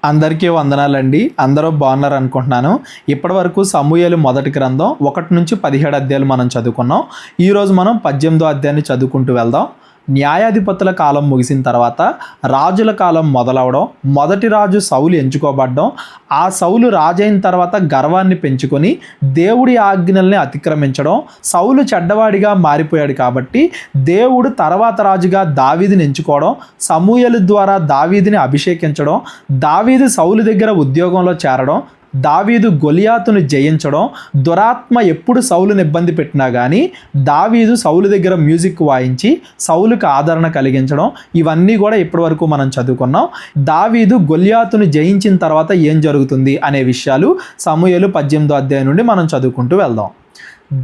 అందరికీ వందనాలండి. అందరూ బాగున్నారు అనుకుంటున్నాను. ఇప్పటివరకు సమూయేలు మొదటి గ్రంథం 1 నుంచి 17 అధ్యాయాలు మనం చదువుకున్నాం. ఈరోజు మనం 18వ అధ్యాయాన్ని చదువుకుంటూ వెళ్దాం. న్యాయాధిపతుల కాలం ముగిసిన తర్వాత రాజుల కాలం మొదలవడం, మొదటి రాజు సౌలు ఎంచుకోబడ్డం, ఆ సౌలు రాజైన తర్వాత గర్వాన్ని పెంచుకొని దేవుడి ఆజ్ఞల్ని అతిక్రమించడం, సౌలు చెడ్డవాడిగా మారిపోయాడు కాబట్టి దేవుడు తర్వాత రాజుగా దావీదుని ఎంచుకోవడం, సమూయేలు ద్వారా దావీదుని అభిషేకించడం, దావీదు సౌలు దగ్గర ఉద్యోగంలో చేరడం, దావీదు గొలియాతును జయించడం, దురాత్మ ఎప్పుడు సౌలుని ఇబ్బంది పెట్టినా కానీ దావీదు సౌలు దగ్గర మ్యూజిక్ వాయించి సౌలుకు ఆదరణ కలిగించడం, ఇవన్నీ కూడా ఇప్పటివరకు మనం చదువుకున్నాం. దావీదు గొలియాతును జయించిన తర్వాత ఏం జరుగుతుంది అనే విషయాలు సమూయేలు 18వ అధ్యాయం నుండి మనం చదువుకుంటూ వెళ్దాం.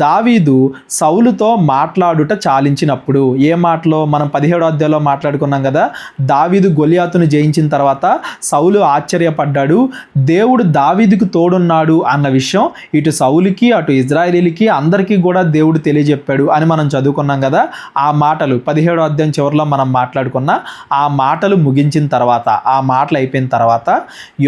దావీదు సౌలుతో మాట్లాడుట చాలించినప్పుడు, ఏ మాటలో మనం 17వ అధ్యాయంలో మాట్లాడుకున్నాం కదా, దావీదు గొలియాతును జయించిన తర్వాత సౌలు ఆశ్చర్యపడ్డాడు, దేవుడు దావీదుకు తోడున్నాడు అన్న విషయం ఇటు సౌలుకి అటు ఇజ్రాయేలీలకి అందరికీ కూడా దేవుడు తెలియజెప్పాడు అని మనం చదువుకున్నాం కదా. ఆ మాటలు 17వ అధ్యాయం చివరిలో మనం మాట్లాడుకున్న ఆ మాటలు ముగించిన తర్వాత, ఆ మాటలు అయిపోయిన తర్వాత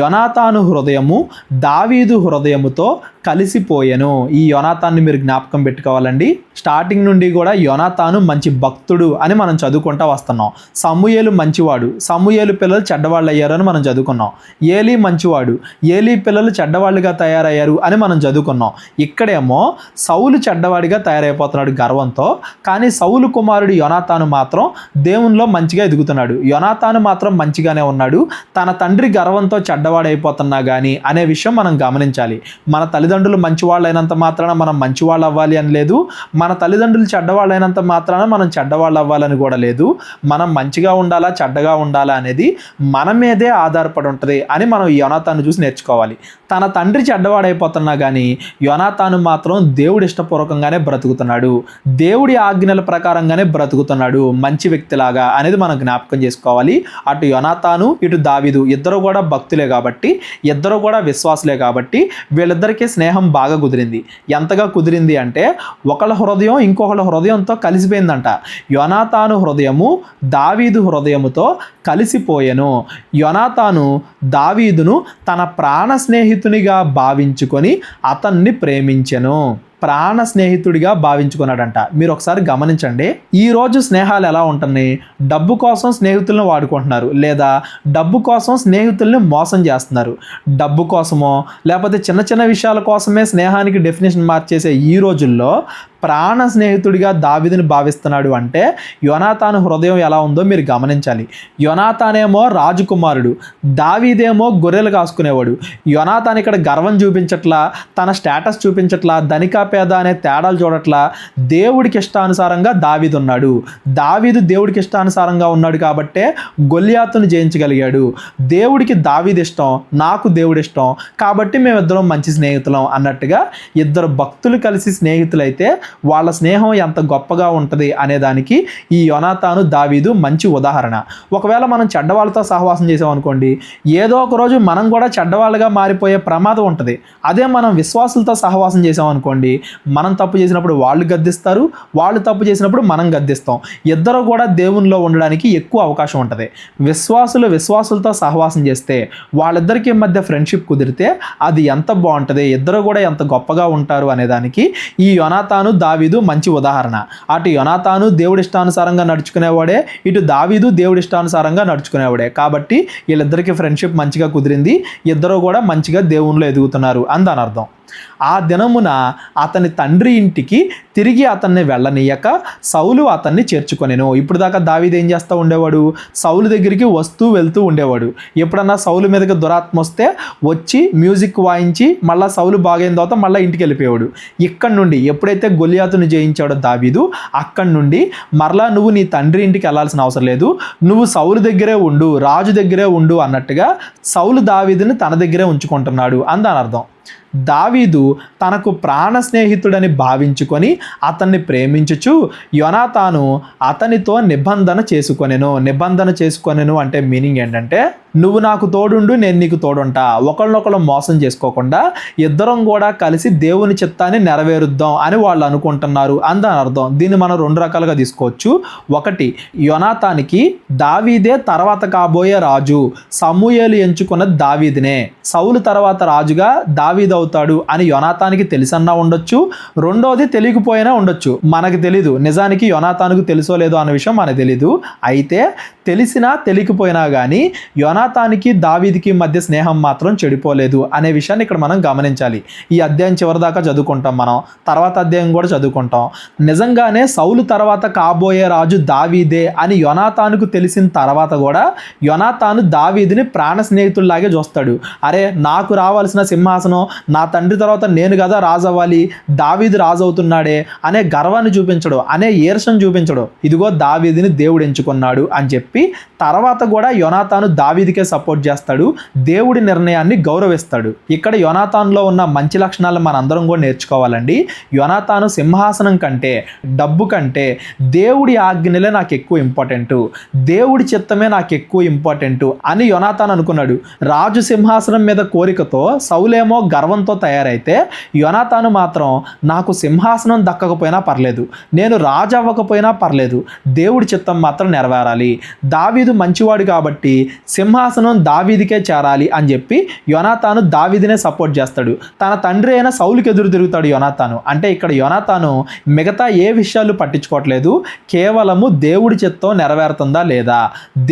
యోనాతాను హృదయము దావీదు హృదయముతో కలిసిపోయెను. ఈ యోనాతాన్ని మీరు జ్ఞాపకం పెట్టుకోవాలండి. స్టార్టింగ్ నుండి కూడా యోనాతాను మంచి భక్తుడు అని మనం చదువుకుంటూ వస్తున్నాం. సమూయేలు మంచివాడు, సమూయేలు పిల్లలు చెడ్డవాళ్ళు అయ్యారు అని మనం చదువుకున్నాం. ఏలీ మంచివాడు, ఏలీ పిల్లలు చెడ్డవాళ్ళుగా తయారయ్యారు అని మనం చదువుకున్నాం. ఇక్కడేమో సౌలు చెడ్డవాడిగా తయారైపోతున్నాడు గర్వంతో, కానీ సౌలు కుమారుడు యోనాతాను మాత్రం దేవునిలో మంచిగా ఎదుగుతున్నాడు. యోనాతాను మాత్రం మంచిగానే ఉన్నాడు. తన తండ్రి గర్వంతో చెడ్డవాడైపోతున్నా కానీ అనే విషయం మనం గమనించాలి. మన తల్లిదండ్రులు మంచివాళ్ళు అయినంత మాత్రాన మనం మంచివాళ్ళు అవ్వాలి అని లేదు, మన తల్లిదండ్రులు చెడ్డవాళ్ళు అయినంత మాత్రాన మనం చెడ్డవాళ్ళు అవ్వాలని కూడా లేదు. మనం మంచిగా ఉండాలా చెడ్డగా ఉండాలా అనేది మన మీదే ఆధారపడి ఉంటుంది అని మనం యోనాతాను చూసి నేర్చుకోవాలి. తన తండ్రి చెడ్డవాడైపోతున్నా కానీ యోనాతాను మాత్రం దేవుడి ఇష్టపూర్వకంగానే బ్రతుకుతున్నాడు, దేవుడి ఆజ్ఞల ప్రకారంగానే బ్రతుకుతున్నాడు, మంచి వ్యక్తిలాగా అనేది మనం జ్ఞాపకం చేసుకోవాలి. అటు యోనాతాను ఇటు దావీదు ఇద్దరు కూడా భక్తులే కాబట్టి, ఇద్దరు కూడా విశ్వాసులే కాబట్టి వీళ్ళిద్దరికీ స్నేహం బాగా కుదిరింది. ఎంతగా కుదిరింది అంటే ఒకళ్ళ హృదయం ఇంకొకళ్ళ హృదయంతో కలిసిపోయిందంట. యోనాతాను హృదయము దావీదు హృదయముతో కలిసిపోయెను. యోనాతాను దావీదును తన ప్రాణ స్నేహితునిగా భావించుకొని అతన్ని ప్రేమించెను. ప్రాణ స్నేహితుడిగా భావించుకున్నాడంట. మీరు ఒకసారి గమనించండి, ఈరోజు స్నేహాలు ఎలా ఉంటున్నాయి? డబ్బు కోసం స్నేహితులను వాడుకుంటున్నారు, లేదా డబ్బు కోసం స్నేహితుల్ని మోసం చేస్తున్నారు. డబ్బు కోసమో లేకపోతే చిన్న చిన్న విషయాల కోసమే స్నేహానికి డెఫినేషన్ మార్చేసే ఈ రోజుల్లో ప్రాణ స్నేహితుడిగా దావీదుని భావిస్తున్నాడు అంటే యోనాతాను హృదయం ఎలా ఉందో మీరు గమనించాలి. యోనాతానేమో రాజకుమారుడు, దావీదేమో గొర్రెలు కాసుకునేవాడు. యోనాతాన్ ఇక్కడ గర్వం చూపించట్లా, తన స్టేటస్ చూపించట్లా, ధనిక పేద అనే తేడాలు చూడట్లా. దేవుడికి ఇష్టానుసారంగా దావీదు ఉన్నాడు. దావీదు దేవుడికి ఇష్టానుసారంగా ఉన్నాడు కాబట్టే గొలియాతును జయించగలిగాడు. దేవుడికి దావీదు ఇష్టం, నాకు దేవుడి ఇష్టం కాబట్టి మేమిద్దరం మంచి స్నేహితులం అన్నట్టుగా ఇద్దరు భక్తులు కలిసి స్నేహితులైతే వాళ్ళ స్నేహం ఎంత గొప్పగా ఉంటుంది అనేదానికి ఈ యోనాతాను దావీదు మంచి ఉదాహరణ. ఒకవేళ మనం చెడ్డవాళ్ళతో సహవాసం చేసామనుకోండి, ఏదో ఒక రోజు మనం కూడా చెడ్డవాళ్ళుగా మారిపోయే ప్రమాదం ఉంటుంది. అదే మనం విశ్వాసులతో సహవాసం చేసామనుకోండి, మనం తప్పు చేసినప్పుడు వాళ్ళు గద్దిస్తారు, వాళ్ళు తప్పు చేసినప్పుడు మనం గద్దిస్తాం. ఇద్దరు కూడా దేవునిలో ఉండడానికి ఎక్కువ అవకాశం ఉంటుంది. విశ్వాసులతో సహవాసం చేస్తే వాళ్ళిద్దరికీ మధ్య ఫ్రెండ్షిప్ కుదిరితే అది ఎంత బాగుంటుంది, ఇద్దరు కూడా ఎంత గొప్పగా ఉంటారు అనేదానికి ఈ యోనాతాను దావీదు మంచి ఉదాహరణ. అటు యోనాతాను దేవుడి ఇష్టానుసారంగా నడుచుకునేవాడే, ఇటు దావీదు దేవుడి ఇష్టానుసారంగా నడుచుకునేవాడే. కాబట్టి వీళ్ళిద్దరికీ ఫ్రెండ్షిప్ మంచిగా కుదిరింది, ఇద్దరు కూడా మంచిగా దేవునిలో ఎదుగుతున్నారు అని దాని అర్థం. ఆ దినమున అతని తండ్రి ఇంటికి తిరిగి అతన్ని వెళ్ళనీయక సౌలు అతన్ని చేర్చుకొనెను. ఇప్పుడు దాకా దావీదు ఏం చేస్తూ ఉండేవాడు? సౌలు దగ్గరికి వస్తూ వెళ్తూ ఉండేవాడు. ఎప్పుడన్నా సౌలు మీదకి దురాత్మ వస్తే వచ్చి మ్యూజిక్ వాయించి మళ్ళీ సౌలు బాగైన తర్వాత మళ్ళీ ఇంటికి వెళ్ళిపోయాడు. ఇక్కడ నుండి ఎప్పుడైతే గొలియాతును జయించాడో దావీదు, అక్కడి నుండి మరలా నువ్వు నీ తండ్రి ఇంటికి వెళ్ళాల్సిన అవసరం లేదు, నువ్వు సౌలు దగ్గరే ఉండు, రాజు దగ్గరే ఉండు అన్నట్టుగా సౌలు దావీదుని తన దగ్గరే ఉంచుకుంటున్నాడు అని దాని అర్థం. దావీదు తనకు ప్రాణ స్నేహితుడని భావించుకొని అతన్ని ప్రేమించుచు యోనాతాను అతనితో నిబంధన చేసుకొనెను అంటే మీనింగ్ ఏంటంటే, నువ్వు నాకు తోడుండు, నేను నీకు తోడుంటా, ఒకళ్ళనొకళ్ళు మోసం చేసుకోకుండా ఇద్దరం కూడా కలిసి దేవుని చిత్తాన్ని నెరవేరుద్దాం అని వాళ్ళు అనుకుంటున్నారు అని దాని అర్థం. దీన్ని మనం రెండు రకాలుగా తీసుకోవచ్చు. ఒకటి, యోనాతానికి దావీదే తర్వాత కాబోయే రాజు, సమూయేలు ఎంచుకున్న దావీదినే, సౌలు తర్వాత రాజుగా దావీదు అవుతాడు అని యోనాతానికి తెలిసన్నా ఉండొచ్చు. రెండోది, తెలియకపోయినా ఉండొచ్చు, మనకు తెలీదు. నిజానికి యోనాతానుకు తెలుసో లేదో అన్న విషయం మనకు తెలీదు. అయితే తెలిసినా తెలియకపోయినా కానీ యోనాతానికి దావీదికి మధ్య స్నేహం మాత్రం చెడిపోలేదు అనే విషయాన్ని ఇక్కడ మనం గమనించాలి. ఈ అధ్యాయం చివరిదాకా చదువుకుంటాం, మనం తర్వాత అధ్యాయం కూడా చదువుకుంటాం. నిజంగానే సౌలు తర్వాత కాబోయే రాజు దావీదే అని యోనాతానుకు తెలిసిన తర్వాత కూడా యోనాతాను దావీదుని ప్రాణ స్నేహితుల్లాగే చూస్తాడు. అరే, నాకు రావాల్సిన సింహాసనం నా తండ్రి తర్వాత నేను కదా రాజు అవ్వాలి, దావీదు రాజు అవుతున్నాడే అనే గర్వాన్ని చూపించడు, అనే ఈర్ష్యను చూపించడు. ఇదిగో దావీదుని దేవుడు ఎంచుకున్నాడు అని చెప్పి తర్వాత కూడా యోనాతాను దావీదుకే సపోర్ట్ చేస్తాడు, దేవుడి నిర్ణయాన్ని గౌరవిస్తాడు. ఇక్కడ యోనాతానులో ఉన్న మంచి లక్షణాలను మనందరం కూడా నేర్చుకోవాలండి. యోనాతాను సింహాసనం కంటే, డబ్బు కంటే దేవుడి ఆజ్ఞలే నాకు ఎక్కువ ఇంపార్టెంట్, దేవుడి చిత్తమే నాకు ఎక్కువ ఇంపార్టెంట్ అని యోనాతాను అనుకున్నాడు. రాజు సింహాసనం మీద కోరికతో సౌలేమో గర్వంతో తయారైతే, యోనాతాను మాత్రం నాకు సింహాసనం దక్కకపోయినా పర్లేదు, నేను రాజు అవ్వకపోయినా పర్లేదు, దేవుడి చిత్తం మాత్రం నెరవేరాలి, దావీదు మంచివాడు కాబట్టి సింహాసనం దావీదికే చేరాలి అని చెప్పి యోనాతాను దావీదినే సపోర్ట్ చేస్తాడు. తన తండ్రి అయిన సౌలుకి ఎదురు తిరుగుతాడు యోనాతాను. అంటే ఇక్కడ యోనాతాను మిగతా ఏ విషయాలు పట్టించుకోవట్లేదు, కేవలము దేవుడి చిత్తం నెరవేరుతుందా లేదా,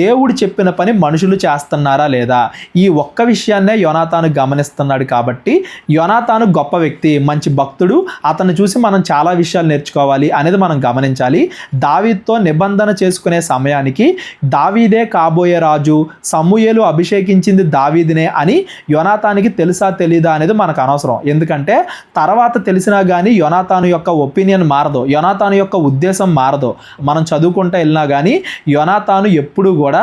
దేవుడు చెప్పిన పని మనుషులు చేస్తున్నారా లేదా, ఈ ఒక్క విషయాన్నే యోనాతాను గమనిస్తున్నాడు. కాబట్టి యోనాతాను గొప్ప వ్యక్తి, మంచి భక్తుడు, అతన్ని చూసి మనం చాలా విషయాలు నేర్చుకోవాలి అనేది మనం గమనించాలి. దావీదుతో నిబంధన చేసుకునే సమయానికి దావీదే కాబోయే రాజు, సమూయేలు అభిషేకించింది దావీదినే అని యోనాతానికి తెలుసా తెలీదా అనేది మనకు అనవసరం. ఎందుకంటే తర్వాత తెలిసినా కానీ యోనాతాను యొక్క ఒపీనియన్ మారదు, యోనాతాను యొక్క ఉద్దేశం మారదు. మనం చదువుకుంటూ వెళ్ళినా కానీ యోనాతాను ఎప్పుడూ కూడా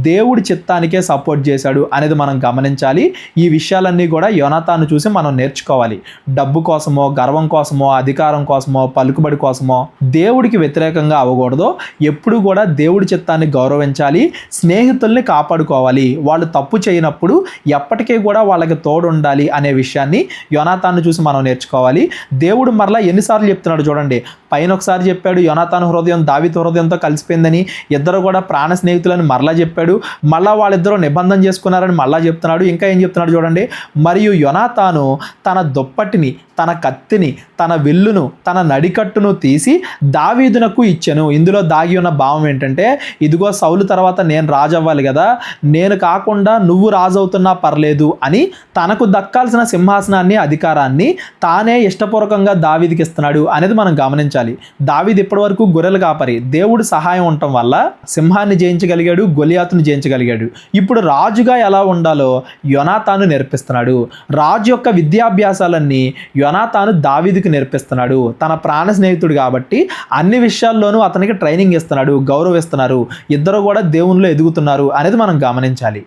దేవుడి చిత్తానికే సపోర్ట్ చేశాడు అనేది మనం గమనించాలి. ఈ విషయాలన్నీ కూడా యోనాతాను చూసి మనం నేర్చుకోవాలి. డబ్బు కోసమో, గర్వం కోసమో, అధికారం కోసమో, పలుకుబడి కోసమో దేవుడికి వ్యతిరేకంగా అవ్వకూడదు. ఎప్పుడు కూడా దేవుడి చిత్తాన్ని గౌరవించాలి, స్నేహితుల్ని కాపాడుకోవాలి, వాళ్ళు తప్పు చేయనప్పుడు ఎప్పటికీ కూడా వాళ్ళకి తోడు ఉండాలి అనే విషయాన్ని యోనాతాను చూసి మనం నేర్చుకోవాలి. దేవుడు మరలా ఎన్నిసార్లు చెప్తున్నాడు చూడండి. పైన ఒకసారి చెప్పాడు యోనాతాను హృదయం దావీదు హృదయంతో కలిసిపోయిందని, ఇద్దరు కూడా ప్రాణ స్నేహితులని మరలా చెప్పాడు, మళ్ళా వాళ్ళిద్దరూ నిబంధన చేసుకున్నారని మళ్ళా చెప్తున్నాడు. ఇంకా ఏం చెప్తున్నాడు చూడండి. మరియు యోనాతాను తన దుప్పటిని, తన కత్తిని, తన విల్లును, తన నడికట్టును తీసి దావీదునకు ఇచ్చెను. ఇందులో దాగి ఉన్న భావం ఏంటంటే, ఇదిగో సౌలు తర్వాత నేను రాజు అవ్వాలి కదా, నేను కాకుండా నువ్వు రాజు అవుతున్నా పర్లేదు అని తనకు దక్కాల్సిన సింహాసనాన్ని, అధికారాన్ని తానే ఇష్టపూర్వకంగా దావీదుకి ఇస్తున్నాడు అనేది మనం గమనించాలి. దావీదు ఇప్పటి వరకు గొర్రెలు కాపరి, దేవుడు సహాయం ఉండటం వల్ల సింహాన్ని జయించగలిగాడు, గొలియాతును జయించగలిగాడు. ఇప్పుడు రాజుగా ఎలా ఉండాలో యోనాతాను నేర్పిస్తున్నాడు. రాజు యొక్క విద్యాభ్యాసాలన్నీ యోనాతాను దావీదుకి నేర్పిస్తున్నాడు. తన ప్రాణ స్నేహితుడు కాబట్టి అన్ని విషయాల్లోనూ అతనికి ట్రైనింగ్ ఇస్తున్నాడు, గౌరవిస్తున్నారు, ఇద్దరు కూడా దేవునిలో ఎదుగుతున్నారు అనేది మనం గమనించాలి.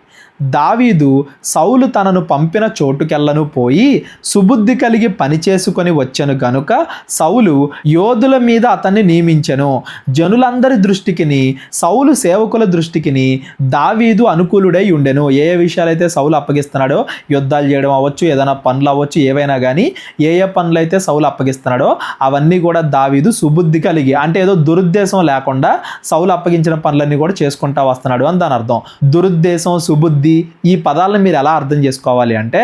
దావీదు సౌలు తనను పంపిన చోటుకెళ్ళను పోయి సుబుద్ధి కలిగి పనిచేసుకొని వచ్చెను గనుక సౌలు యోధుల మీద అతన్ని నియమించెను. జనులందరి దృష్టికిని, సౌలు సేవకుల దృష్టికిని దావీదు అనుకూలుడై ఉండెను. ఏ విషయాలైతే సౌలు అప్పగిస్తున్నాడో, యుద్ధాలు చేయడం అవ్వచ్చు, ఏదైనా పనులు అవ్వచ్చు, ఏవైనా కానీ ఏ పనులైతే సౌలు అప్పగిస్తున్నాడో అవన్నీ కూడా దావీదు సుబుద్ధి కలిగి, అంటే ఏదో దురుద్దేశం లేకుండా సౌలు అప్పగించిన పనులన్నీ కూడా చేసుకుంటా వస్తున్నాడు అని దాని అర్థం. దురుద్దేశం, సుబుద్ధి, ఈ పదాలను మీరు ఎలా అర్థం చేసుకోవాలి అంటే,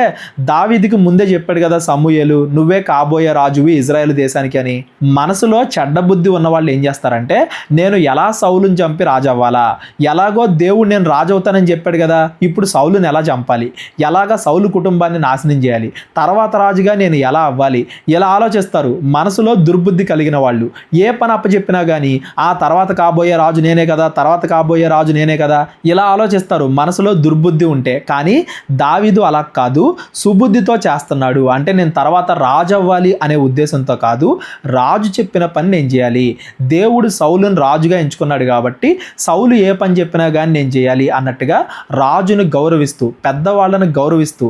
దావీదుకి ముందే చెప్పాడు కదా సమూయేలు, నువ్వే కాబోయే రాజువి ఇజ్రాయేల్ దేశానికి అని. మనసులో చెడ్డ బుద్ధి ఉన్న వాళ్ళు ఏం చేస్తారంటే, నేను ఎలా సౌలుని చంపి రాజు అవ్వాలా, ఎలాగో దేవుడు నేను రాజు అవుతానని చెప్పాడు కదా, ఇప్పుడు సౌలుని ఎలా చంపాలి, ఎలాగా సౌలు కుటుంబాన్ని నాశనం చేయాలి, తర్వాత రాజుగా నేను ఎలా అవ్వాలి, ఇలా ఆలోచిస్తారు. మనసులో దుర్బుద్ధి కలిగిన వాళ్ళు ఏ పని అప్పచెప్పినా కానీ ఆ తర్వాత కాబోయే రాజు నేనే కదా, తర్వాత కాబోయే రాజు నేనే కదా, ఇలా ఆలోచిస్తారు. మనసులో దుర్బుద్ధి దుర్బుద్ధి ఉంటే. కానీ దావీదు అలా కాదు, సుబుద్ధితో చేస్తున్నాడు. అంటే నేను తర్వాత రాజు అవ్వాలి అనే ఉద్దేశంతో కాదు, రాజు చెప్పిన పని నేను చేయాలి. దేవుడు సౌలును రాజుగా ఎంచుకున్నాడు కాబట్టి సౌలు ఏ పని చెప్పినా కానీ నేను చేయాలి అన్నట్టుగా రాజును గౌరవిస్తూ, పెద్దవాళ్ళను గౌరవిస్తూ,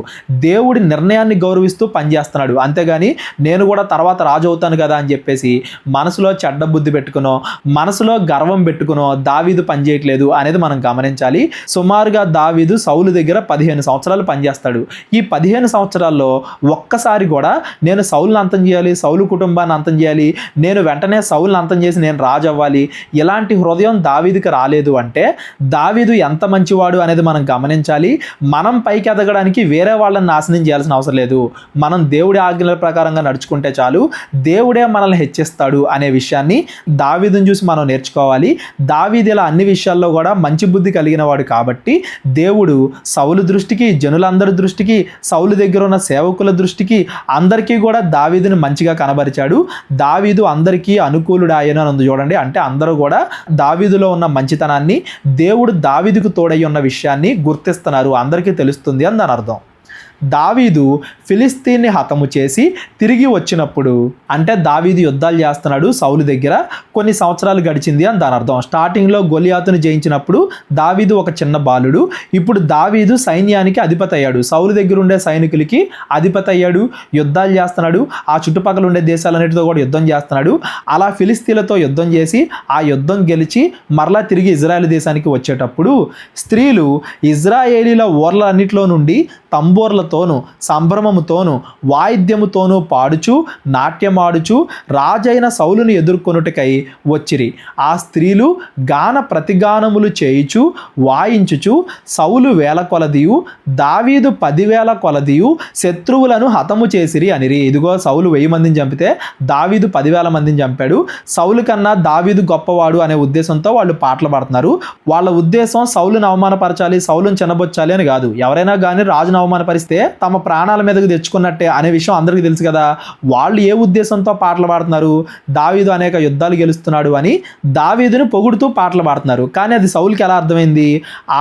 దేవుడి నిర్ణయాన్ని గౌరవిస్తూ పనిచేస్తున్నాడు. అంతేగాని నేను కూడా తర్వాత రాజు అవుతాను కదా అని చెప్పేసి మనసులో చెడ్డ బుద్ధి పెట్టుకునో, మనసులో గర్వం పెట్టుకునో దావీదు పనిచేయట్లేదు అనేది మనం గమనించాలి. సుమారుగా దావీదు సౌలు దగ్గర 15 సంవత్సరాలు పనిచేస్తాడు. ఈ 15 సంవత్సరాల్లో ఒక్కసారి కూడా నేను సౌలుని అంతం చేయాలి, సౌలు కుటుంబాన్ని అంతం చేయాలి, నేను వెంటనే సౌలుని అంతం చేసి నేను రాజు అవ్వాలి, ఇలాంటి హృదయం దావీదుకి రాలేదు. అంటే దావీదు ఎంత మంచివాడు అనేది మనం గమనించాలి. మనం పైకి ఎదగడానికి వేరే వాళ్ళని నాశనం చేయాల్సిన అవసరం లేదు. మనం దేవుడి ఆజ్ఞల ప్రకారంగా నడుచుకుంటే చాలు, దేవుడే మనల్ని హెచ్చిస్తాడు అనే విషయాన్ని దావీదుని చూసి మనం నేర్చుకోవాలి. దావీదు ఇలా అన్ని విషయాల్లో కూడా మంచి బుద్ధి కలిగిన వాడు కాబట్టి దేవుడు సౌలు దృష్టికి, జనులందరి దృష్టికి, సౌలు దగ్గర ఉన్న సేవకుల దృష్టికి అందరికీ కూడా దావీదుని మంచిగా కనబరిచాడు. దావీదు అందరికీ అనుకూలుడు ఆయన అని చూడండి. అంటే అందరూ కూడా దావీదులో ఉన్న మంచితనాన్ని, దేవుడు దావీదుకు తోడై ఉన్న విషయాన్ని గుర్తిస్తున్నారు, అందరికీ తెలుస్తుంది అని దాని అర్థం. దావీదు ఫిలిస్తీన్ని హతము చేసి తిరిగి వచ్చినప్పుడు, అంటే దావీదు యుద్ధాలు చేస్తున్నాడు సౌలు దగ్గర, కొన్ని సంవత్సరాలు గడిచింది అని దాని అర్థం. స్టార్టింగ్లో గొలియాతును జయించినప్పుడు దావీదు ఒక చిన్న బాలుడు. ఇప్పుడు దావీదు సైన్యానికి అధిపతి అయ్యాడు, సౌలు దగ్గర ఉండే సైనికులకి అధిపతి అయ్యాడు, యుద్ధాలు చేస్తున్నాడు, ఆ చుట్టుపక్కల ఉండే దేశాలన్నిటితో కూడా యుద్ధం చేస్తున్నాడు. అలా ఫిలిస్తీన్లతో యుద్ధం చేసి ఆ యుద్ధం గెలిచి మరలా తిరిగి ఇజ్రాయెల్ దేశానికి వచ్చేటప్పుడు స్త్రీలు ఇజ్రాయేలీల ఊర్లన్నిటిలో నుండి తంబోర్లతోనూ, సంభ్రమముతోనూ, వాయిద్యముతోనూ పాడుచు, నాట్యమాడుచు రాజైన సౌలుని ఎదుర్కొనుటకై వచ్చిరి. ఆ స్త్రీలు గాన ప్రతిగానములు చేయుచు, వాయించుచు సౌలు 1000 కొలదియు, దావీదు 10,000 కొలదియు శత్రువులను హతము చేసిరి అనిరి. ఇదిగో సౌలు 1000 మందిని చంపితే దావీదు 10,000 మందిని చంపాడు, సౌలు కన్నా దావీదు గొప్పవాడు అనే ఉద్దేశంతో వాళ్ళు పాటలు పాడుతున్నారు. వాళ్ళ ఉద్దేశం సౌలును అవమానపరచాలి, సౌలును చిన్నబొచ్చాలి అని కాదు. ఎవరైనా కానీ రాజును అవమానపరిస్తే తమ ప్రాణాల మీదకు తెచ్చుకున్నట్టే అనే విషయం అందరికీ తెలుసు కదా. వాళ్ళు ఏ ఉద్దేశంతో పాటలు పాడుతున్నారు? దావీదు అనేక యుద్ధాలు గెలుస్తున్నాడు అని దావీదును పొగుడుతూ పాటలు పాడుతున్నారు. కానీ అది సౌలుకి ఎలా అర్థమైంది?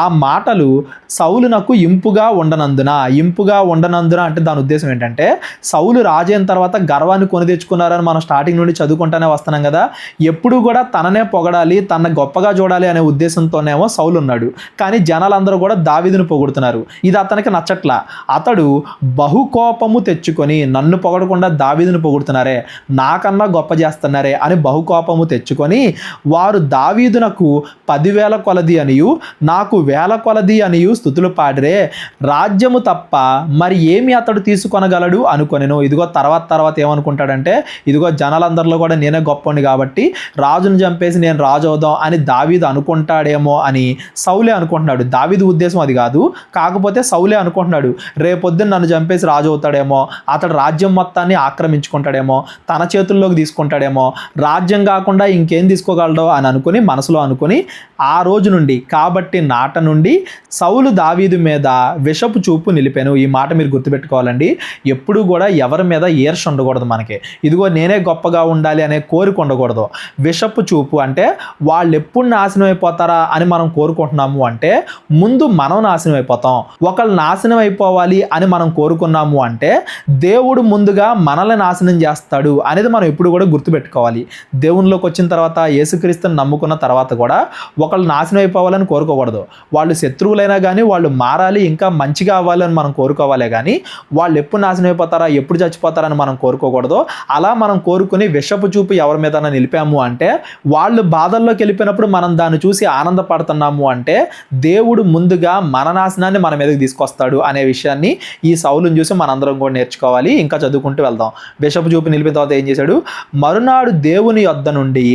ఆ మాటలు సౌలునకు ఇంపుగా ఉండనందున అంటే దాని ఉద్దేశం ఏంటంటే సౌలు రాజైన తర్వాత గర్వాన్ని కొని తెచ్చుకున్నారని మనం స్టార్టింగ్ నుండి చదువుకుంటానే వస్తున్నాం కదా. ఎప్పుడు కూడా తననే పొగడాలి, తన గొప్పగా చూడాలి అనే ఉద్దేశంతోనేమో సౌలు ఉన్నాడు. కానీ జనాలందరూ కూడా దావీదును పొగుడుతున్నారు. ఇది అతనికి నచ్చట్లా. అతడు బహుకోపము తెచ్చుకొని, నన్ను పొగడకుండా దావీదును పొగుడుతున్నారే, నాకన్నా గొప్ప చేస్తున్నారే అని బహుకోపము తెచ్చుకొని, వారు దావీదునకు 10,000 కొలది అనియు, నాకు 1000 కొలది అనియు స్తుతులు పాడిరే, రాజ్యము తప్ప మరి ఏమి అతడు తీసుకొనగలడు అనుకొనెను. ఇదిగో తర్వాత ఏమనుకుంటాడంటే, ఇదిగో జనాలందరిలో కూడా నేనే గొప్పని కాబట్టి రాజును చంపేసి నేను రాజు అవుదాం అని దావీదు అనుకుంటాడేమో అని సౌలే అనుకుంటున్నాడు. దావీదు ఉద్దేశం అది కాదు, కాకపోతే సౌలే అనుకుంటున్నాడు రేపొద్దున నన్ను చంపేసి రాజు అవుతాడేమో, అతడు రాజ్యం మొత్తాన్ని ఆక్రమించుకుంటాడేమో, తన చేతుల్లోకి తీసుకుంటాడేమో, రాజ్యం కాకుండా ఇంకేం తీసుకోగలడో అని అనుకుని మనసులో అనుకుని ఆ రోజు నుండి, కాబట్టి నాట నుండి సౌలు దావీదు మీద విషపు చూపు నిలిపాను. ఈ మాట మీరు గుర్తుపెట్టుకోవాలండి. ఎప్పుడు కూడా ఎవరి మీద ఈర్ష ఉండకూడదు మనకి. ఇదిగో నేనే గొప్పగా ఉండాలి అనే కోరిక ఉండకూడదు. విషపు చూపు అంటే వాళ్ళు ఎప్పుడు నాశనం అయిపోతారా అని మనం కోరుకుంటున్నాము అంటే ముందు మనం నాశనం అయిపోతాం. ఒకళ్ళు నాశనం అయిపోవాలి అని మనం కోరుకున్నాము అంటే దేవుడు ముందుగా మనల్ని నాశనం చేస్తాడు అనేది మనం ఎప్పుడు కూడా గుర్తుపెట్టుకోవాలి. దేవునిలోకి వచ్చిన తర్వాత, యేసుక్రీస్తుని నమ్ముకున్న తర్వాత కూడా ఒకళ్ళు నాశనం అయిపోవాలని కోరుకోకూడదు. వాళ్ళు శత్రువులైనా కానీ వాళ్ళు మారాలి, ఇంకా మంచిగా అవ్వాలని మనం కోరుకోవాలే కానీ వాళ్ళు ఎప్పుడు నాశనం అయిపోతారా, ఎప్పుడు చచ్చిపోతారని మనం కోరుకోకూడదు. అలా మనం కోరుకుని విషపు చూపు ఎవరి మీద నిలిపాము అంటే, వాళ్ళు బాధల్లోకి వెళ్ళిపోయినప్పుడు మనం దాన్ని చూసి ఆనందపడుతున్నాము అంటే దేవుడు ముందుగా మన నాశనాన్ని మన మీదకి తీసుకొస్తాడు అనే విషయాన్ని ఈ సౌలుని చూసి మనందరం కూడా నేర్చుకోవాలి. ఇంకా చదువుకుంటూ వెళ్దాం. బిషపు చూపు నిలిపిన తర్వాత ఏం చేశాడు? మరునాడు దేవుని యొద్ద నుండి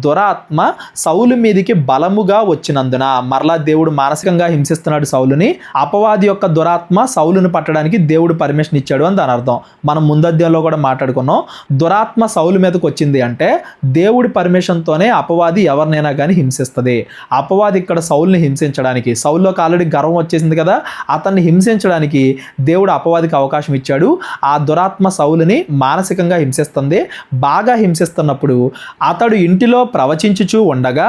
దురాత్మ సౌలు మీదికి బలముగా వచ్చినందున, మరలా దేవుడు మానసికంగా హింసిస్తున్నాడు సౌలుని, అపవాది యొక్క దురాత్మ సౌలుని పట్టడానికి దేవుడు పర్మిషన్ ఇచ్చాడు అని దాని అర్థం. మనం ముందధ్యాయంలో కూడా మాట్లాడుకున్నాం. దురాత్మ సౌలు మీదకి వచ్చింది అంటే దేవుడి పర్మిషన్తోనే అపవాది ఎవరినైనా కానీ హింసిస్తుంది. అపవాది ఇక్కడ సౌలుని హింసించడానికి, సౌలులోకి ఆల్రెడీ గర్వం వచ్చేసింది కదా, అతన్ని హింసించడానికి దేవుడు అపవాదికి అవకాశం ఇచ్చాడు. ఆ దురాత్మ సౌలుని మానసికంగా హింసిస్తుంది. బాగా హింసిస్తున్నప్పుడు అతడు ఇంటిలో ప్రవచించుచూ ఉండగా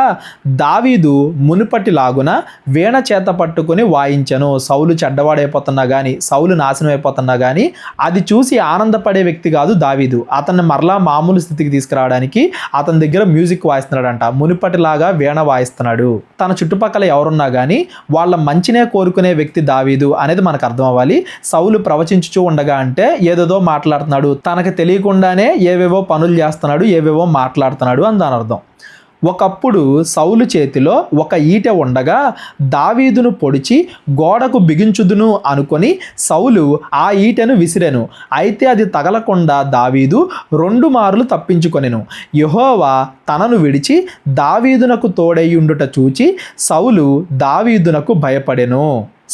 దావీదు మునుపటిలాగున వీణ చేత పట్టుకుని వాయించెను. సౌలు చెడ్డవాడైపోతున్నా కానీ, సౌలు నాశనం అయిపోతున్నా కానీ అది చూసి ఆనందపడే వ్యక్తి కాదు దావీదు. అతన్ని మరలా మామూలు స్థితికి తీసుకురావడానికి అతని దగ్గర మ్యూజిక్ వాయిస్తున్నాడంట. మునుపటిలాగా వీణ వాయిస్తున్నాడు. తన చుట్టుపక్కల ఎవరున్నా కానీ వాళ్ళ మంచినే కోరుకునే వ్యక్తి దావీదు అనేది మనకు అర్థం అవ్వాలి. సౌలు ప్రవచించుచూ ఉండగా అంటే ఏదేదో మాట్లాడుతున్నాడు, తనకు తెలియకుండానే ఏవేవో పనులు చేస్తున్నాడు, ఏవేవో మాట్లాడుతున్నాడు అని దాని అర్థం. ఒకప్పుడు సౌలు చేతిలో ఒక ఈటె ఉండగా దావీదును పొడిచి గోడకు బిగించుదును అనుకొని సౌలు ఆ ఈటెను విసిరెను. అయితే అది తగలకుండా దావీదు 2 మార్లు తప్పించుకొనెను. యెహోవా తనను విడిచి దావీదునకు తోడైయుండుట చూచి సౌలు దావీదునకు భయపడెను.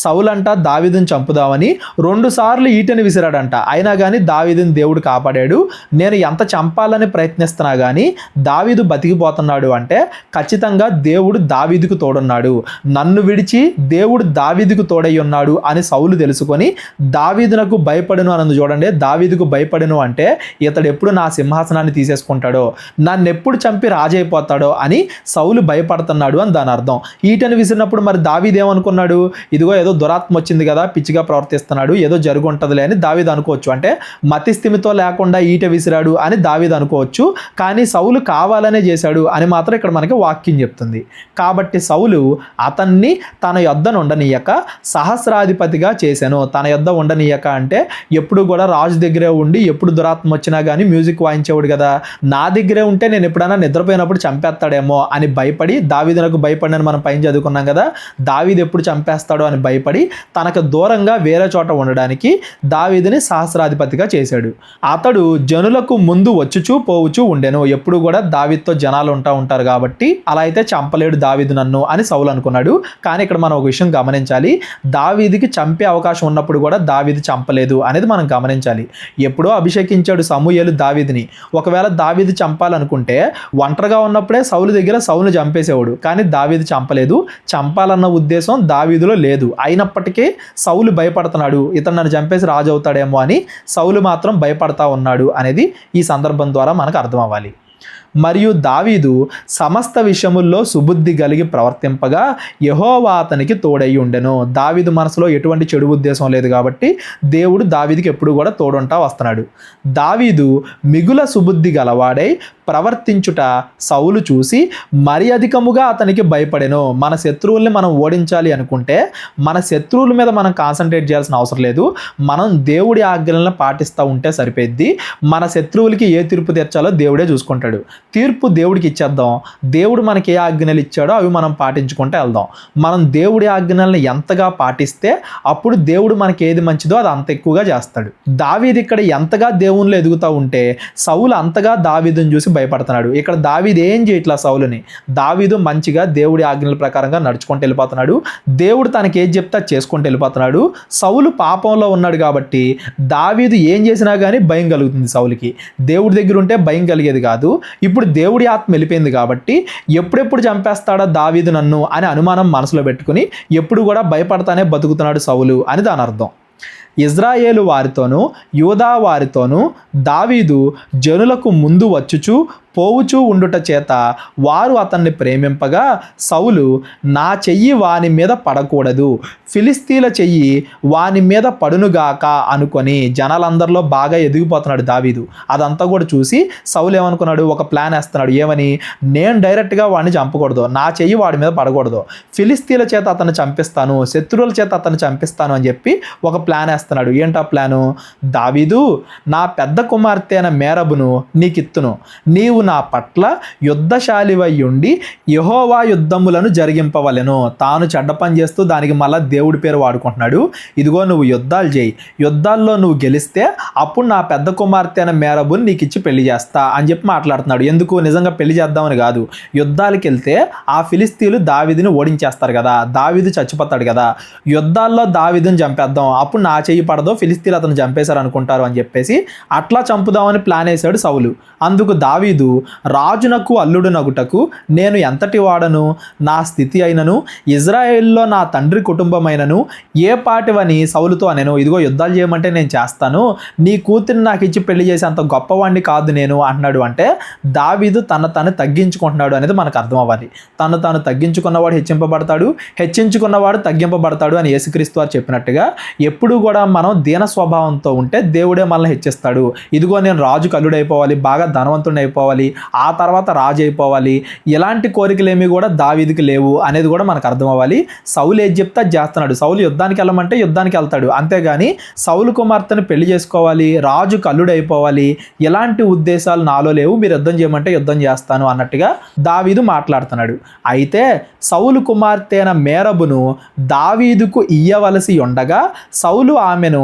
సౌలంట దావీదుని చంపుదామని 2 సార్లు ఈటెను విసిరాడంట. అయినా కానీ దావీదుని దేవుడు కాపాడాడు. నేను ఎంత చంపాలని ప్రయత్నిస్తున్నా కానీ దావీదు బతికిపోతున్నాడు అంటే ఖచ్చితంగా దేవుడు దావీదుకు తోడున్నాడు. నన్ను విడిచి దేవుడు దావీదుకు తోడై ఉన్నాడు అని సౌలు తెలుసుకొని దావీదునకు భయపడను అన్నది చూడండి. దావీదుకు భయపడను అంటే ఇతడు ఎప్పుడు నా సింహాసనాన్ని తీసేసుకుంటాడో, నన్ను ఎప్పుడు చంపి రాజైపోతాడో అని సౌలు భయపడుతున్నాడు అని దాని అర్థం. ఈటెను విసిరినప్పుడు మరి దావీదు ఏమనుకున్నాడు? ఇదిగో ఏదో దురాత్మ వచ్చింది కదా, పిచ్చిగా ప్రవర్తిస్తున్నాడు, ఏదో జరుగు ఉంటుందిలే అని దావీదు అనుకోవచ్చు. అంటే మతిస్థిమితో లేకుండా ఈట విసిరాడు అని దావీదు అనుకోవచ్చు. కానీ సౌలు కావాలనే చేశాడు అని మాత్రం ఇక్కడ మనకి వాక్యం చెప్తుంది. కాబట్టి సౌలు అతన్ని తన యొద్ద ఉండనీయక సహస్రాధిపతిగా చేశాను. తన యొద్ద ఉండనీయక అంటే ఎప్పుడు కూడా రాజు దగ్గరే ఉండి ఎప్పుడు దురాత్మ వచ్చినా కానీ మ్యూజిక్ వాయించేవాడు కదా, నా దగ్గరే ఉంటే నేను ఎప్పుడైనా నిద్రపోయినప్పుడు చంపేస్తాడేమో అని భయపడి, దావీదునకు భయపడినని మనం పైన చదువుకున్నాం కదా, దావీదు ఎప్పుడు చంపేస్తాడో అని భయపడి తనకు దూరంగా వేరే చోట ఉండడానికి దావీదుని సహస్రాధిపతిగా చేశాడు. అతడు జనులకు ముందు వచ్చుచూ పోవుచూ ఉండెను. ఎప్పుడు కూడా దావీదుతో జనాలు ఉంటారు కాబట్టి అలా అయితే చంపలేడు దావీదు నన్ను అని సౌలు అనుకున్నాడు. కానీ ఇక్కడ మనం ఒక విషయం గమనించాలి. దావీదుకి చంపే అవకాశం ఉన్నప్పుడు కూడా దావీదు చంపలేదు అనేది మనం గమనించాలి. ఎప్పుడో అభిషేకించాడు సమూయేలు దావీదుని. ఒకవేళ దావీదు చంపాలనుకుంటే ఒంటరిగా ఉన్నప్పుడే సౌలు దగ్గర సౌలుని చంపేసేవాడు. కానీ దావీదు చంపలేదు. చంపాలన్న ఉద్దేశం దావీదులో లేదు. అయినప్పటికీ సౌలు భయపడుతున్నాడు, ఇతను నన్ను చంపేసి రాజు అవుతాడేమో అని సౌలు మాత్రం భయపడతా ఉన్నాడు అనేది ఈ సందర్భం ద్వారా మనకు అర్థం అవ్వాలి. మరియు దావీదు సమస్త విషయముల్లో సుబుద్ధి కలిగి ప్రవర్తింపగా యెహోవా అతనికి తోడై ఉండెను. దావీదు మనసులో ఎటువంటి చెడు ఉద్దేశం లేదు కాబట్టి దేవుడు దావీదుకి ఎప్పుడు కూడా తోడుంటా వస్తున్నాడు. దావీదు మిగుల సుబుద్ధి గలవాడై ప్రవర్తించుట సౌలు చూసి మరి అధికముగా అతనికి భయపడెను. మన శత్రువుల్ని మనం ఓడించాలి అనుకుంటే మన శత్రువుల మీద మనం కాన్సన్ట్రేట్ చేయాల్సిన అవసరం లేదు. మనం దేవుడి ఆజ్ఞలను పాటిస్తూ ఉంటే సరిపోద్ది. మన శత్రువులకి ఏ తీర్పు తీర్చాలో దేవుడే చూసుకుంటాడు. తీర్పు దేవుడికి ఇచ్చేద్దాం. దేవుడు మనకి ఏ ఆజ్ఞలు ఇచ్చాడో అవి మనం పాటించుకుంటూ వెళ్దాం. మనం దేవుడి ఆజ్ఞలను ఎంతగా పాటిస్తే అప్పుడు దేవుడు మనకి ఏది మంచిదో అది అంత ఎక్కువగా చేస్తాడు. దావీదు ఇక్కడ ఎంతగా దేవునిలో ఎదుగుతూ ఉంటే సౌలు అంతగా దావీదుని చూసి భయపడుతున్నాడు. ఇక్కడ దావీదు ఏం చేయట్లా సౌలుని. దావీదు మంచిగా దేవుడి ఆజ్ఞల ప్రకారంగా నడుచుకుంటూ వెళ్ళిపోతున్నాడు. దేవుడు తనకి ఏది చెప్తే చేసుకుంటూ వెళ్ళిపోతున్నాడు. సౌలు పాపంలో ఉన్నాడు కాబట్టి దావీదు ఏం చేసినా కానీ భయం కలుగుతుంది సౌలుకి. దేవుడి దగ్గర ఉంటే భయం కలిగేది కాదు. ఇప్పుడు దేవుడి ఆత్మ వెళ్ళిపోయింది కాబట్టి ఎప్పుడెప్పుడు చంపేస్తాడా దావీదు నన్ను అని అనుమానం మనసులో పెట్టుకుని ఎప్పుడు కూడా భయపడతానే బతుకుతున్నాడు సౌలు అని దాని అర్థం. ఇజ్రాయేలు వారితోనూ యూదా వారితోనూ దావీదు జనులకు ముందు వచ్చుచు పోవుచూ ఉండుట చేత వారు అతన్ని ప్రేమింపగా సౌలు నా చెయ్యి వాని మీద పడకూడదు, ఫిలిస్తీన్ల చెయ్యి వాని మీద పడునుగాక అనుకొని జనాలందరిలో బాగా ఎదిగిపోతున్నాడు దావీదు. అదంతా కూడా చూసి సౌలు ఏమనుకున్నాడు, ఒక ప్లాన్ వేస్తున్నాడు. ఏమని? నేను డైరెక్ట్గా వాడిని చంపకూడదు, నా చెయ్యి వాడి మీద పడకూడదు, ఫిలిస్తీన్ల చేత అతన్ని చంపిస్తాను, శత్రువుల చేత అతన్ని చంపిస్తాను అని చెప్పి ఒక ప్లాన్ వేస్తున్నాడు. ఏంటా ప్లాను? దావీదు, నా పెద్ద కుమార్తె అయిన మేరబును నీకిత్తును, నీవు నా పట్ల యుద్ధశాలివై ఉండి యెహోవా యుద్ధములను జరిగింపవలెను. తాను చెడ్డ పని చేస్తూ దానికి మళ్ళీ దేవుడి పేరు వాడుకుంటున్నాడు. ఇదిగో నువ్వు యుద్ధాలు చేయి, యుద్ధాల్లో నువ్వు గెలిస్తే అప్పుడు నా పెద్ద కుమార్తె అయిన మేరబుని నీకు ఇచ్చి పెళ్లి చేస్తా అని చెప్పి మాట్లాడుతున్నాడు. ఎందుకు? నిజంగా పెళ్లి చేద్దామని కాదు. యుద్ధాలకు వెళ్తే ఆ ఫిలిస్తీన్లు దావీదుని ఓడించేస్తారు కదా, దావీదు చచ్చిపోతాడు కదా, యుద్ధాల్లో దావీదుని చంపేద్దాం, అప్పుడు నా చెయ్యి పడదో ఫిలిస్తీన్లు అతను చంపేశారు అనుకుంటారు అని చెప్పేసి అట్లా చంపుదామని ప్లాన్ వేశాడు సౌలు. అందుకు దావీదు రాజునకు అల్లుడు నగుటకు నేను ఎంతటి వాడను, నా స్థితి అయినను ఇజ్రాయేల్లో నా తండ్రి కుటుంబమైనను ఏ పాటివని సౌలుతో అనెను. ఇదిగో యుద్ధాలు చేయమంటే నేను చేస్తాను, నీ కూతురిని నాకు ఇచ్చి పెళ్లి చేసి అంత గొప్పవాడిని కాదు నేను అంటున్నాడు. అంటే దావీదు తను తగ్గించుకుంటున్నాడు అనేది మనకు అర్థం అవ్వాలి. తను తగ్గించుకున్నవాడు హెచ్చింపబడతాడు, హెచ్చించుకున్నవాడు తగ్గింపబడతాడు అని యేసుక్రీస్తు వారు చెప్పినట్టుగా ఎప్పుడు కూడా మనం దీన స్వభావంతో ఉంటే దేవుడే మనల్ని హెచ్చిస్తాడు. ఇదిగో నేను రాజుకు అల్లుడైపోవాలి, బాగా ధనవంతుడిని అయిపోవాలి, ఆ తర్వాత రాజు అయిపోవాలి, ఇలాంటి కోరికలు ఏమి కూడా దావీదుకి లేవు అనేది కూడా మనకు అర్థం అవ్వాలి. సౌలు ఏది చెప్తే అది చేస్తున్నాడు. సౌలు యుద్ధానికి వెళ్ళమంటే యుద్ధానికి వెళ్తాడు, అంతేగాని సౌలు కుమార్తెను పెళ్లి చేసుకోవాలి, రాజుకు అల్లుడైపోవాలి, ఇలాంటి ఉద్దేశాలు నాలో లేవు, మీరు యుద్ధం చేయమంటే యుద్ధం చేస్తాను అన్నట్టుగా దావీదు మాట్లాడుతున్నాడు. అయితే సౌలు కుమార్తె అయిన మేరబును దావీదుకు ఇయ్యవలసి ఉండగా సౌలు ఆమెను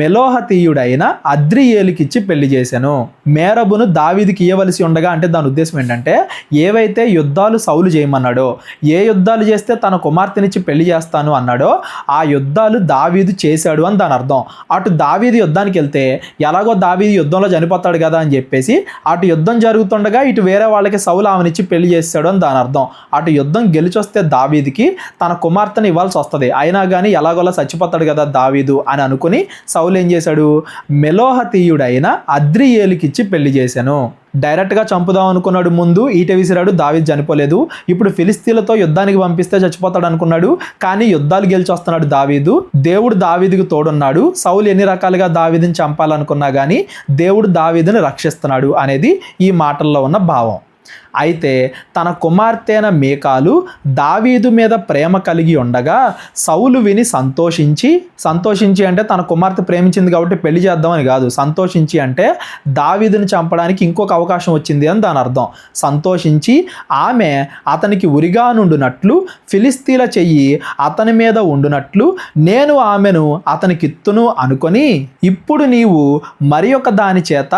మెలోహతీయుడైన అద్రియేలుకిచ్చి పెళ్లి చేశాను. మేరబును దావీదుకి ఇయ్యవలసి ఉండగా అంటే దాని ఉద్దేశం ఏంటంటే ఏవైతే యుద్ధాలు సౌలు చేయమన్నాడో, ఏ యుద్ధాలు చేస్తే తన కుమార్తెనిచ్చి పెళ్లి చేస్తాను అన్నాడో ఆ యుద్ధాలు దావీదు చేశాడు అని దాని అర్థం. అటు దావీదు యుద్ధానికి వెళ్తే ఎలాగో దావీదు యుద్ధంలో చనిపోతాడు కదా అని చెప్పేసి అటు యుద్ధం జరుగుతుండగా ఇటు వేరే వాళ్ళకి సౌలు ఆమెనిచ్చి పెళ్లి చేస్తాడు అని దాని అర్థం. అటు యుద్ధం గెలిచొస్తే దావీదుకి తన కుమార్తెను ఇవ్వాల్సి వస్తుంది, అయినా కానీ ఎలాగోలా చచ్చిపోతాడు కదా దావీదు అని అనుకుని సౌలు ఏం చేశాడు, మెలోహతీయుడైన అద్రియేలుకిచ్చి పెళ్లి చేశాను. డైరెక్ట్గా చంపుదాం అనుకున్నాడు, ముందు ఈట విసిరాడు, దావీదు చనిపోలేదు. ఇప్పుడు ఫిలిస్తీన్లతో యుద్ధానికి పంపిస్తే చచ్చిపోతాడు అనుకున్నాడు, కానీ యుద్ధాలు గెలిచి వస్తున్నాడు దావీదు. దేవుడు దావీదుకు తోడున్నాడు. సౌలు ఎన్ని రకాలుగా దావీదుని చంపాలనుకున్నా కానీ దేవుడు దావీదుని రక్షిస్తున్నాడు అనేది ఈ మాటల్లో ఉన్న భావం. అయితే తన కుమార్తె అయిన మీకాలు దావీదు మీద ప్రేమ కలిగి ఉండగా సౌలు విని సంతోషించి అంటే తన కుమార్తె ప్రేమించింది కాబట్టి పెళ్లి చేద్దామని కాదు, సంతోషించి అంటే దావీదుని చంపడానికి ఇంకొక అవకాశం వచ్చింది అని దాని అర్థం. సంతోషించి ఆమె అతనికి ఉరిగా నుండునట్లు ఫిలిస్తీన్ల చెయ్యి అతని మీద ఉండునట్లు నేను ఆమెను అతనికిత్తును అనుకొని ఇప్పుడు నీవు మరి ఒక దాని చేత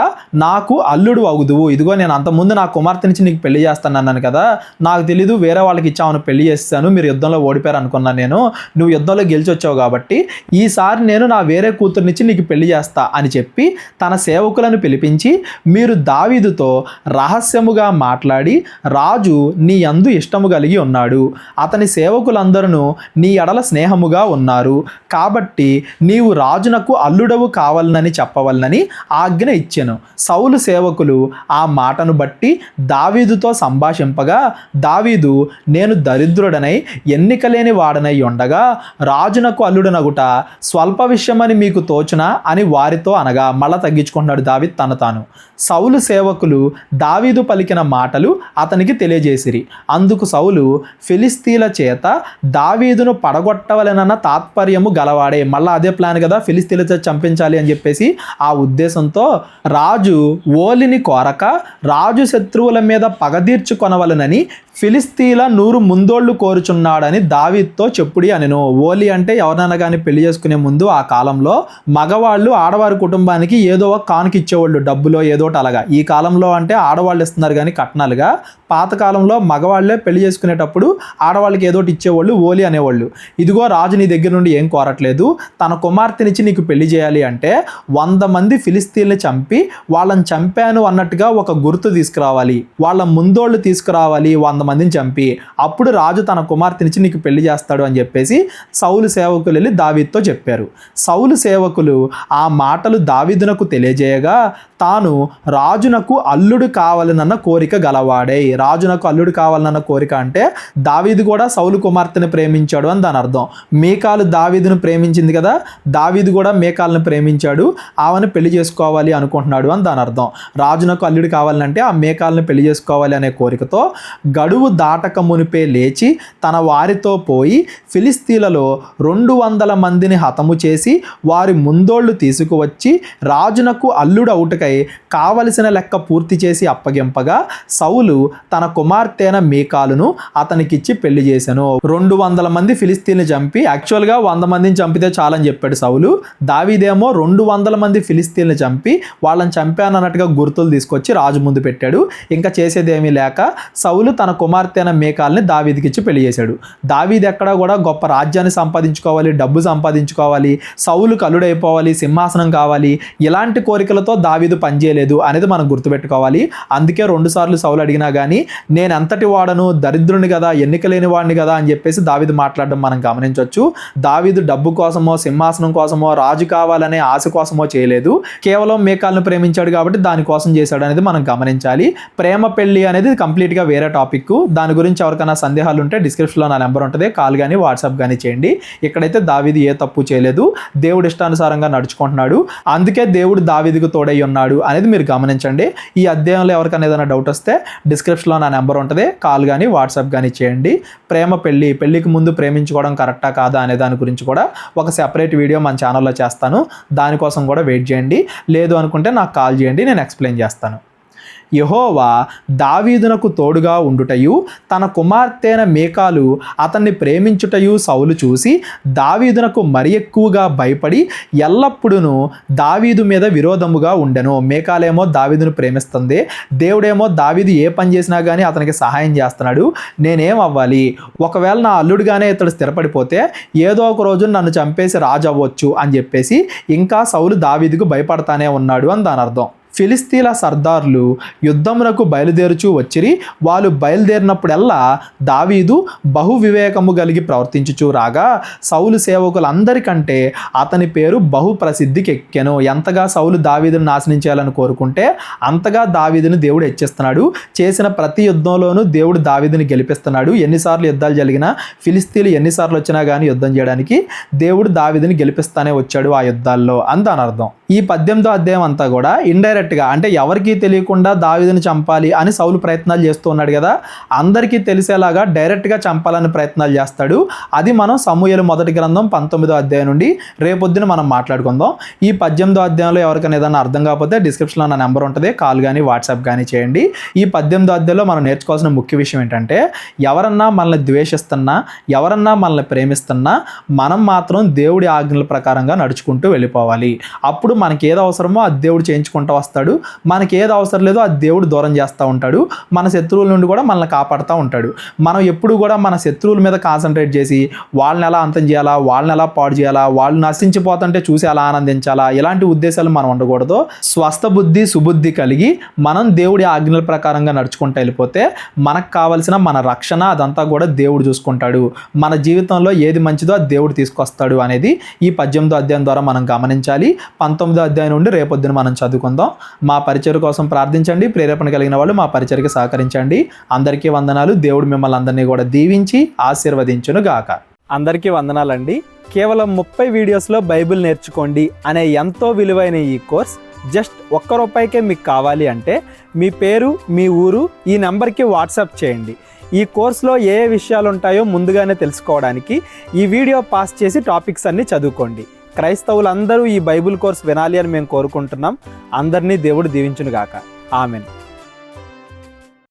నాకు అల్లుడు అగుదువు. ఇదిగో నేను అంతకుముందు నా కుమార్తెనిచ్చి నీకు పెళ్లి చేస్తాను అన్నాను కదా, నాకు తెలీదు, వేరే వాళ్ళకి ఇచ్చాను, పెళ్లి చేస్తాను, మీరు యుద్ధంలో ఓడిపోయారు అనుకున్నాను నేను, నువ్వు యుద్ధంలో గెలిచి వచ్చావు కాబట్టి ఈసారి నేను నా వేరే కూతుర్నిచ్చి నీకు పెళ్లి చేస్తా అని చెప్పి తన సేవకులను పిలిపించి మీరు దావీదుతో రహస్యముగా మాట్లాడి రాజు నీ యందు ఇష్టము కలిగి ఉన్నాడు, అతని సేవకులందరూ నీ ఎడల స్నేహముగా ఉన్నారు, కాబట్టి నీవు రాజునకు అల్లుడవు కావాలనని చెప్పవలనని ఆజ్ఞ ఇచ్చెను. సౌలు సేవకులు ఆ మాటను బట్టి దావీదుతో సంభాషింపగా దావీదు నేను దరిద్రుడనై ఎన్నికలేని వాడనై ఉండగా రాజునకు అల్లుడనగుట స్వల్ప విషయమని మీకు తోచునా అని వారితో అనగా మళ్ళా తగ్గించుకుంటున్నాడు దావీదు తాను. సౌలు సేవకులు దావీదు పలికిన మాటలు అతనికి తెలియజేసిరి. అందుకు సౌలు ఫిలిస్తీన్ల చేత దావీదును పడగొట్టవలెనన్న తాత్పర్యము గలవాడే, మళ్ళా అదే ప్లాన్ కదా, ఫిలిస్తీన్లతో చంపించాలి అని చెప్పేసి ఆ ఉద్దేశంతో రాజు ఓలిని కోరక రాజు శత్రువుల మీద పగదీర్చుకొనవలనని ఫిలిస్తీన్ల 100 ముందోళ్లు కోరుచున్నాడని దావీదుతో చెప్పుడి అనెను. ఓలి అంటే ఎవరైనా కానీ పెళ్లి చేసుకునే ముందు ఆ కాలంలో మగవాళ్ళు ఆడవారి కుటుంబానికి ఏదో ఒక కానుక ఇచ్చేవాళ్ళు, డబ్బులో ఏదోటి అలాగా. ఈ కాలంలో అంటే ఆడవాళ్ళు ఇస్తున్నారు కానీ కట్నాలుగా, పాతకాలంలో మగవాళ్ళే పెళ్లి చేసుకునేటప్పుడు ఆడవాళ్ళకి ఏదోటి ఇచ్చేవాళ్ళు, ఓలి అనేవాళ్ళు. ఇదిగో రాజు నీ దగ్గర నుండి ఏం కోరట్లేదు, తన కుమార్తెనిచ్చి నీకు పెళ్లి చేయాలి అంటే 100 మంది ఫిలిస్తీన్లు చంపి వాళ్ళని చంపాను అన్నట్టుగా ఒక గుర్తు తీసుకురావాలి, వాళ్ళ ముందోళ్ళు తీసుకురావాలి, 100 మందిని చంపి అప్పుడు రాజు తన కుమార్తెనిచ్చి నీకు పెళ్లి చేస్తాడు అని చెప్పేసి సౌలు సేవకులు వెళ్ళి దావీదుతో చెప్పారు. సౌలు సేవకులు ఆ మాటలు దావీదునకు తెలియజేయగా తాను రాజునకు అల్లుడు కావాలనన్న కోరిక గలవాడై, రాజునకు అల్లుడు కావాలన్న కోరిక అంటే దావీదు కూడా సౌలు కుమార్తెను ప్రేమించాడు అని దాని అర్థం. మీకాలు దావీదును ప్రేమించింది కదా, దావీదు కూడా మీకాలను ప్రేమించాడు, ఆమెను పెళ్లి చేసుకోవాలి అనుకుంటున్నాడు అని దాని అర్థం. రాజునకు అల్లుడు కావాలంటే ఆ మీకాలను పెళ్లి చేసుకోవాలి అనే కోరికతో గడువు దాటక మునిపే లేచి తన వారితో పోయి ఫిలిస్తీన్లలో 200 మందిని హతము చేసి వారి ముందోళ్లు తీసుకువచ్చి రాజునకు అల్లుడు అవుటకై కావలసిన లెక్క పూర్తి చేసి అప్పగింపగా సౌలు తన కుమార్తెన మీకాలును అతనికిచ్చి పెళ్లి చేశాను. 200 మంది ఫిలిస్తీన్లు చంపి, యాక్చువల్గా 100 మందిని చంపితే చాలని చెప్పాడు సౌలు, దావీదేమో 200 మంది ఫిలిస్తీన్లు చంపి వాళ్ళని చంపాను అన్నట్టుగా గుర్తులు తీసుకొచ్చి రాజు ముందు పెట్టాడు. ఇంకా చేసేదేమీ లేక సౌలు తన కుమార్తె అయిన మీకాల్ని దావీదుకి ఇచ్చి పెళ్లి చేశాడు. దావీదు ఎక్కడా కూడా గొప్ప రాజ్యాన్ని సంపాదించుకోవాలి, డబ్బు సంపాదించుకోవాలి, సౌలుకు అల్లుడైపోవాలి, సింహాసనం కావాలి, ఇలాంటి కోరికలతో దావీదు పనిచేయలేదు అనేది మనం గుర్తుపెట్టుకోవాలి. అందుకే 2 సార్లు సౌలు అడిగినా కానీ నేను ఎంతటి వాడను, దరిద్రుని కదా, ఎన్నిక లేని వాడిని కదా అని చెప్పేసి దావీదు మాట్లాడడం మనం గమనించవచ్చు. దావీదు డబ్బు కోసమో, సింహాసనం కోసమో, రాజు కావాలనే ఆశ కోసమో చేయలేదు. కేవలం మీకాల్ని ప్రేమించాడు కాబట్టి దానికోసం చేశాడు అనేది మనం గమనించాలి. ప్రేమ పెళ్లి అనేది కంప్లీట్గా వేరే టాపిక్. దాని గురించి ఎవరికైనా సందేహాలు ఉంటే డిస్క్రిప్షన్లో నా నెంబర్ ఉంటుంది, కాల్ కానీ వాట్సాప్ కానీ చేయండి. ఇక్కడైతే దావీదు ఏ తప్పు చేయలేదు, దేవుడు ఇష్టానుసారంగా నడుచుకుంటున్నాడు, అందుకే దేవుడు దావీదుకు తోడై ఉన్నాడు అనేది మీరు గమనించండి. ఈ అధ్యాయంలో ఎవరికైనా ఏదైనా డౌట్ వస్తే డిస్క్రిప్షన్లో నా నెంబర్ ఉంటుంది, కాల్ కానీ వాట్సాప్ కానీ చేయండి. ప్రేమ పెళ్లికి ముందు ప్రేమించుకోవడం కరెక్టా కాదా అనే దాని గురించి కూడా ఒక సెపరేట్ వీడియో మన ఛానల్లో చేస్తాను. దానికోసం కూడా వెయిట్ చేయండి. లేదు అనుకుంటే నాకు కాల్ చేయండి, నేను ఎక్స్ప్లెయిన్ చేస్తాను. యెహోవా దావీదునకు తోడుగా ఉండుటయు తన కుమార్తె అయిన మీకాలు అతన్ని ప్రేమించుటయు సౌలు చూసి దావీదునకు మరి ఎక్కువగా భయపడి ఎల్లప్పుడూ దావీదు మీద విరోధముగా ఉండెను. మీకాలేమో దావీదును ప్రేమిస్తుంది, దేవుడేమో దావీదు ఏ పని చేసినా కానీ అతనికి సహాయం చేస్తున్నాడు. నేనేం అవ్వాలి? ఒకవేళ నా అల్లుడుగానే ఇతడు స్థిరపడిపోతే ఏదో ఒక రోజు నన్ను చంపేసి రాజు అవ్వచ్చు అని చెప్పేసి ఇంకా సౌలు దావీదుకు భయపడతానే ఉన్నాడు అని దాని అర్థం. ఫిలిస్తీన్ల సర్దార్లు యుద్ధమునకు బయలుదేరుచూ వచ్చిరి. వాళ్ళు బయలుదేరినప్పుడల్లా దావీదు బహు వివేకము కలిగి ప్రవర్తించుచూ రాగా సౌలు సేవకులందరికంటే అతని పేరు బహు ప్రసిద్ధికి ఎక్కెను. ఎంతగా సౌలు దావీదును నాశనం చేయాలని కోరుకుంటే అంతగా దావీదుని దేవుడు హెచ్చిస్తున్నాడు. చేసిన ప్రతి యుద్ధంలోనూ దేవుడు దావీదుని గెలిపిస్తున్నాడు. ఎన్నిసార్లు యుద్ధాలు జరిగినా, ఫిలిస్తీన్లు ఎన్నిసార్లు వచ్చినా కానీ యుద్ధం చేయడానికి దేవుడు దావీదుని గెలిపిస్తానే వచ్చాడు ఆ యుద్ధాల్లో అని దాని అర్థం. ఈ 18వ అధ్యాయం అంతా కూడా ఇండైరెక్ట్గా, అంటే ఎవరికీ తెలియకుండా దావీదుని చంపాలి అని సౌలు ప్రయత్నాలు చేస్తూ ఉన్నాడు కదా, అందరికీ తెలిసేలాగా డైరెక్ట్గా చంపాలని ప్రయత్నాలు చేస్తాడు. అది మనం సమూయేలు మొదటి గ్రంథం 19వ అధ్యాయం నుండి రేపొద్దున మనం మాట్లాడుకుందాం. ఈ 18వ అధ్యాయంలో ఎవరికైనా ఏదైనా అర్థం కాకపోతే డిస్క్రిప్షన్లో నా నెంబర్ ఉంటుంది, కాల్ కానీ వాట్సాప్ కానీ చేయండి. ఈ 18వ అధ్యాయంలో మనం నేర్చుకోవాల్సిన ముఖ్య విషయం ఏంటంటే, ఎవరన్నా మనల్ని ద్వేషిస్తున్నా, ఎవరన్నా మనల్ని ప్రేమిస్తున్నా మనం మాత్రం దేవుడి ఆజ్ఞల ప్రకారంగా నడుచుకుంటూ వెళ్ళిపోవాలి. అప్పుడు మనకి ఏది అవసరమో అది దేవుడు చేయించుకుంటూ వస్తాడు, మనకి ఏది అవసరం లేదో అది దేవుడు దూరం చేస్తూ ఉంటాడు. మన శత్రువుల నుండి కూడా మనల్ని కాపాడుతూ ఉంటాడు. మనం ఎప్పుడు కూడా మన శత్రువుల మీద కాన్సన్ట్రేట్ చేసి వాళ్ళని ఎలా అంతం చేయాలా, వాళ్ళని ఎలా పాడు చేయాలా, వాళ్ళు నశించిపోతుంటే చూసి ఎలా ఆనందించాలా, ఇలాంటి ఉద్దేశాలు మనం ఉండకూడదు. స్వస్థ బుద్ధి, సుబుద్ధి కలిగి మనం దేవుడి ఆజ్ఞల ప్రకారంగా నడుచుకుంటూ వెళ్ళిపోతే మనకు కావాల్సిన మన రక్షణ అదంతా కూడా దేవుడు చూసుకుంటాడు. మన జీవితంలో ఏది మంచిదో అది దేవుడు తీసుకొస్తాడు అనేది ఈ 18వ అధ్యాయం ద్వారా మనం గమనించాలి. 19వ అధ్యాయం నుండి రేపొద్దున మనం చదువుకుందాం. మా పరిచర్య కోసం ప్రార్థించండి. ప్రేరేపణ కలిగిన వాళ్ళు మా పరిచర్యకి సహకరించండి. అందరికీ వందనాలు. దేవుడు మిమ్మల్ని అందరినీ కూడా దీవించి ఆశీర్వదించును గాక. అందరికీ వందనాలండి. కేవలం 30 వీడియోస్లో బైబిల్ నేర్చుకోండి అనే ఎంతో విలువైన ఈ కోర్స్ జస్ట్ ₹1 మీకు కావాలి అంటే మీ పేరు, మీ ఊరు ఈ నెంబర్కి వాట్సాప్ చేయండి. ఈ కోర్సులో ఏ విషయాలు ఉంటాయో ముందుగానే తెలుసుకోవడానికి ఈ వీడియో పాస్ చేసి టాపిక్స్ అన్నీ చదువుకోండి. క్రైస్తవులందరూ ఈ బైబిల్ కోర్స్ వినాలి అని మేము కోరుకుంటున్నాం. అందరినీ దేవుడు దీవించును గాక. ఆమెన్.